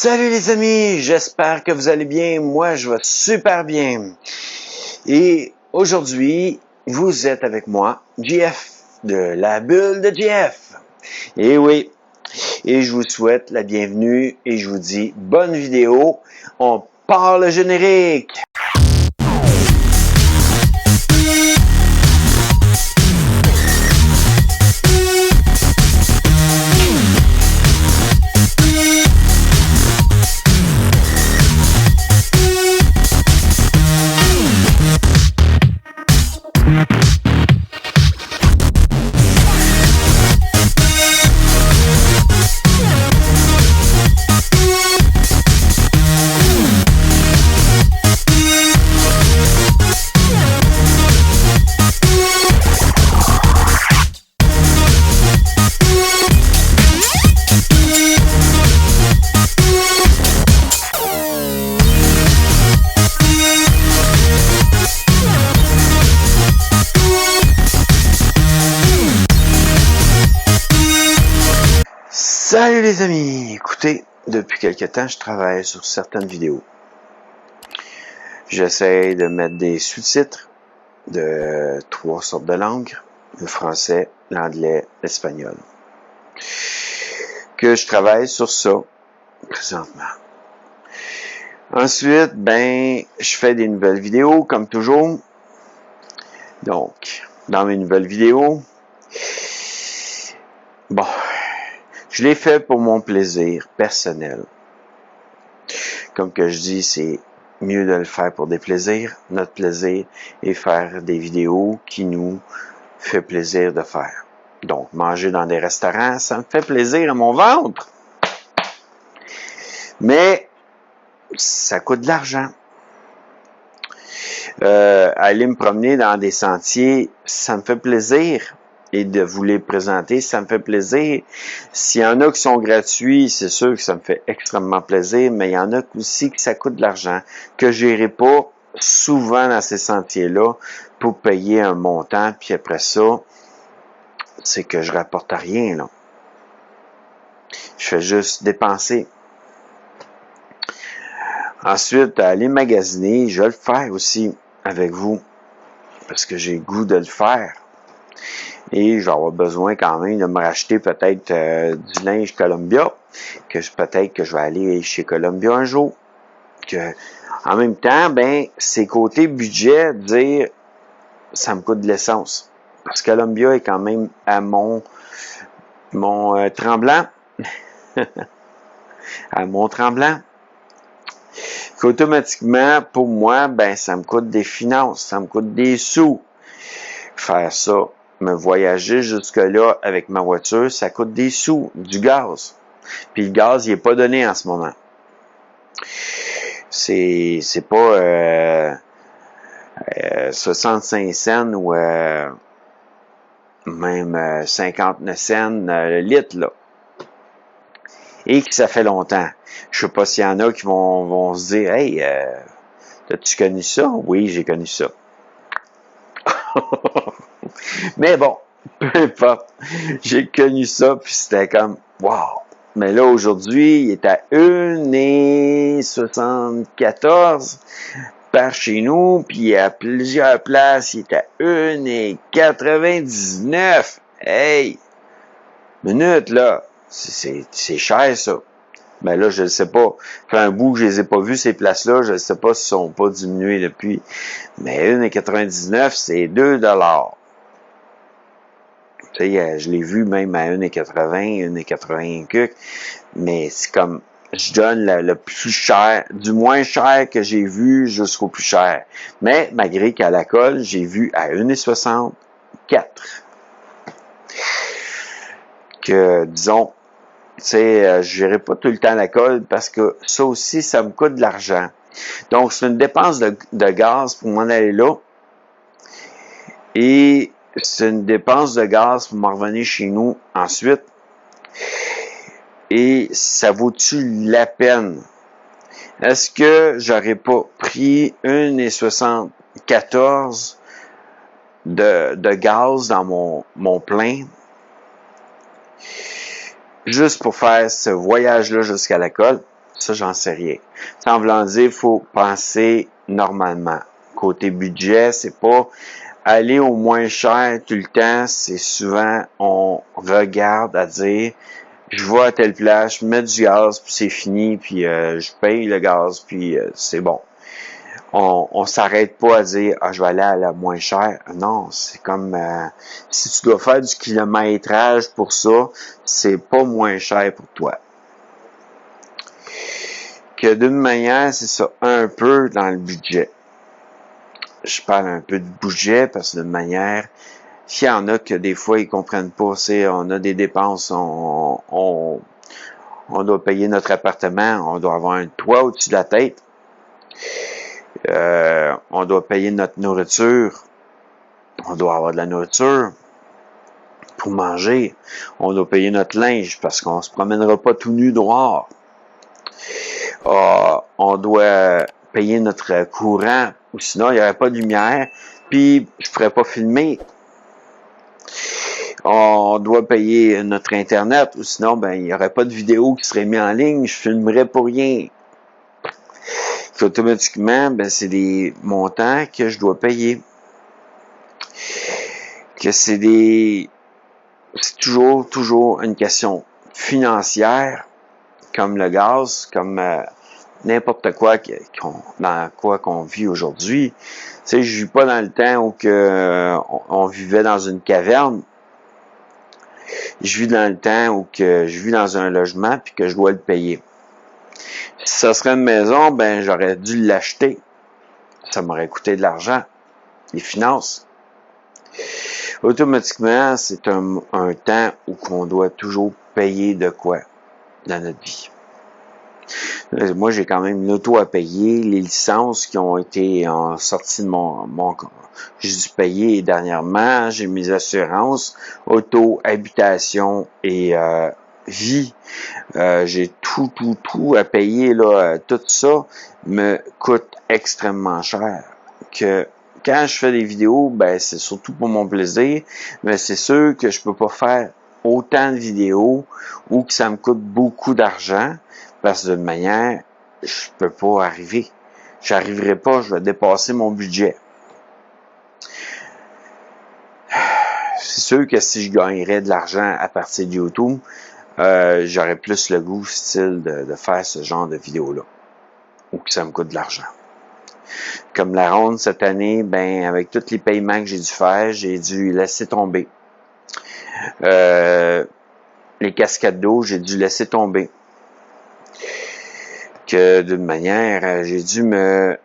Salut les amis, j'espère que vous allez bien. Moi, je vais super bien. Et aujourd'hui, vous êtes avec moi, JF, de la bulle de JF. Et oui, et je vous souhaite la bienvenue et je vous dis bonne vidéo. On part le générique. Salut les amis! Écoutez, depuis quelque temps, je travaille sur certaines vidéos. J'essaie de mettre des sous-titres de 3 sortes de langues, le français, l'anglais, l'espagnol. Que je travaille sur ça présentement. Ensuite, je fais des nouvelles vidéos, comme toujours. Donc, dans mes nouvelles vidéos, je l'ai fait pour mon plaisir personnel. Comme que je dis, c'est mieux de le faire pour des plaisirs. Notre plaisir est faire des vidéos qui nous fait plaisir de faire. Donc, manger dans des restaurants, ça me fait plaisir à mon ventre. Mais, ça coûte de l'argent. Aller me promener dans des sentiers, ça me fait plaisir. Et de vous les présenter, ça me fait plaisir. S'il y en a qui sont gratuits, c'est sûr que ça me fait extrêmement plaisir, mais il y en a aussi que ça coûte de l'argent, que je n'irai pas souvent dans ces sentiers-là pour payer un montant, puis après ça, c'est que je rapporte rien, là. Je fais juste dépenser. Ensuite, aller magasiner, je vais le faire aussi avec vous, parce que j'ai le goût de le faire. Et je vais avoir besoin quand même de me racheter peut-être du linge Columbia, peut-être que je vais aller chez Columbia un jour. En même temps, c'est côté budget, dire ça me coûte de l'essence. Parce que Columbia est quand même à mon Tremblant. à Mont-Tremblant. Qu'automatiquement, pour moi, ça me coûte des finances, ça me coûte des sous. Faire ça. Me voyager jusque-là avec ma voiture, ça coûte des sous, du gaz. Puis le gaz, il n'est pas donné en ce moment. C'est pas 65 cents ou même 59 cents le litre, là. Et que ça fait longtemps. Je sais pas s'il y en a qui vont se dire « Hey, as-tu connu ça? » Oui, j'ai connu ça. Mais bon, peu importe. J'ai connu ça, puis c'était comme, wow! Mais là, aujourd'hui, il est à 1,74 par chez nous, puis à plusieurs places, il est à 1,99. Hey! Minute, là! C'est cher, ça. Mais là, je ne sais pas. Ça fait un bout que je les ai pas vus, ces places-là. Je ne sais pas s'ils sont pas diminués depuis. Mais 1,99, c'est 2 $. Tu sais, je l'ai vu même à 1,80, 1,80 mais c'est comme, je donne le plus cher, du moins cher que j'ai vu jusqu'au plus cher. Mais malgré qu'à la colle, j'ai vu à 1,64. Que, disons, tu sais, je n'irai pas tout le temps à la colle parce que ça aussi, ça me coûte de l'argent. Donc, c'est une dépense de gaz pour m'en aller là. Et c'est une dépense de gaz pour m'en revenir chez nous ensuite. Et ça vaut-tu la peine? Est-ce que j'aurais pas pris 1,74 de gaz dans mon plein juste pour faire ce voyage-là jusqu'à l'école? Ça, j'en sais rien. En voulant dire, il faut penser normalement. Côté budget, c'est pas aller au moins cher tout le temps. C'est souvent, on regarde à dire, je vais à telle place, je mets du gaz, puis c'est fini, puis je paye le gaz, puis c'est bon. On s'arrête pas à dire, je vais aller à la moins chère. Non, c'est comme, si tu dois faire du kilométrage pour ça, c'est pas moins cher pour toi. Que d'une manière, c'est ça, un peu dans le budget. Je parle un peu de budget parce que d'une manière, s'il y en a que des fois ils comprennent pas, c'est on a des dépenses, on doit payer notre appartement, on doit avoir un toit au-dessus de la tête, on doit payer notre nourriture, on doit avoir de la nourriture pour manger, on doit payer notre linge parce qu'on se promènera pas tout nu dehors. On doit payer notre courant, ou sinon il n'y aurait pas de lumière, puis je ne pourrais pas filmer. On doit payer notre Internet, ou sinon il n'y aurait pas de vidéo qui serait mise en ligne, je filmerais pour rien. Automatiquement, c'est des montants que je dois payer. Que c'est toujours une question financière, comme le gaz, comme n'importe quoi dans quoi qu'on vit aujourd'hui. Tu sais, je vis pas dans le temps où on vivait dans une caverne. Je vis dans le temps où je vis dans un logement puis que je dois le payer. Si ça serait une maison, j'aurais dû l'acheter. Ça m'aurait coûté de l'argent, les finances. Automatiquement, c'est un temps où on doit toujours payer de quoi dans notre vie. Moi, j'ai quand même une auto à payer. Les licences qui ont été sorties de mon j'ai dû payer dernièrement. J'ai mes assurances, auto, habitation et vie. J'ai tout à payer, là. Tout ça me coûte extrêmement cher. Que quand je fais des vidéos, c'est surtout pour mon plaisir, mais c'est sûr que je peux pas faire autant de vidéos ou que ça me coûte beaucoup d'argent. Parce que d'une manière, je peux pas arriver. J'arriverai pas, je vais dépasser mon budget. C'est sûr que si je gagnerais de l'argent à partir de YouTube, j'aurais plus le goût, style, de faire ce genre de vidéos-là. Ou que ça me coûte de l'argent. Comme la ronde cette année, avec tous les paiements que j'ai dû faire, j'ai dû laisser tomber. Les cascades d'eau, j'ai dû laisser tomber. Que d'une manière, j'ai dû me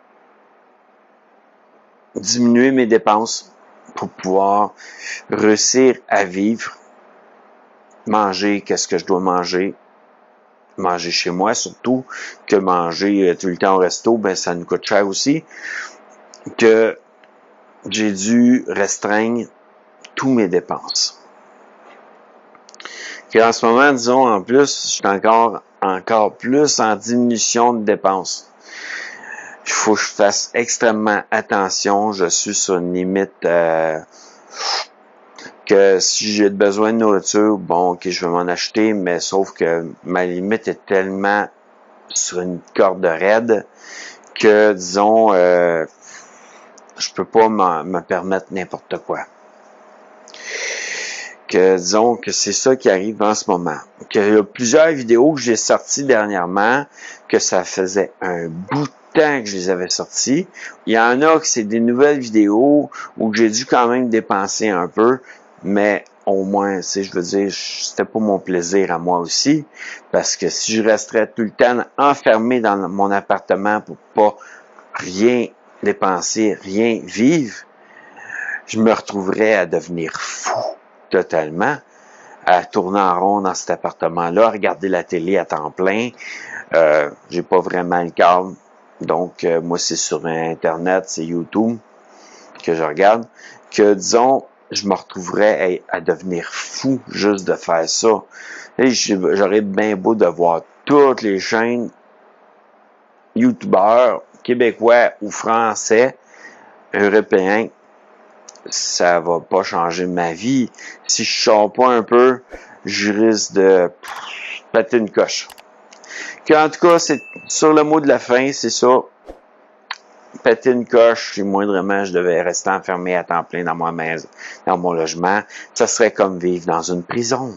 diminuer mes dépenses pour pouvoir réussir à vivre, manger qu'est-ce que je dois manger chez moi surtout, que manger tout le temps au resto, ça nous coûte cher aussi, que j'ai dû restreindre tous mes dépenses. En ce moment, disons, en plus, je suis encore plus en diminution de dépenses. Il faut que je fasse extrêmement attention. Je suis sur une limite que si j'ai besoin de nourriture, je vais m'en acheter, mais sauf que ma limite est tellement sur une corde raide que, disons, je peux pas me permettre n'importe quoi. Que disons que c'est ça qui arrive en ce moment. Qu'il y a plusieurs vidéos que j'ai sorties dernièrement, que ça faisait un bout de temps que je les avais sorties. Il y en a que c'est des nouvelles vidéos où j'ai dû quand même dépenser un peu, mais au moins, je veux dire, c'était pas mon plaisir à moi aussi, parce que si je resterais tout le temps enfermé dans mon appartement pour pas rien dépenser, rien vivre, je me retrouverais à devenir fou. Totalement, à tourner en rond dans cet appartement-là, à regarder la télé à temps plein. J'ai pas vraiment le câble. Donc, moi, c'est sur Internet, c'est YouTube que je regarde. Que, disons, je me retrouverais à devenir fou juste de faire ça. Et j'aurais bien beau de voir toutes les chaînes YouTubeurs québécois ou français, européens, ça va pas changer ma vie. Si je sors pas un peu, je risque de péter une coche. En tout cas, c'est sur le mot de la fin, c'est ça. Péter une coche, si moindrement je devais rester enfermé à temps plein dans ma maison, dans mon logement, ça serait comme vivre dans une prison.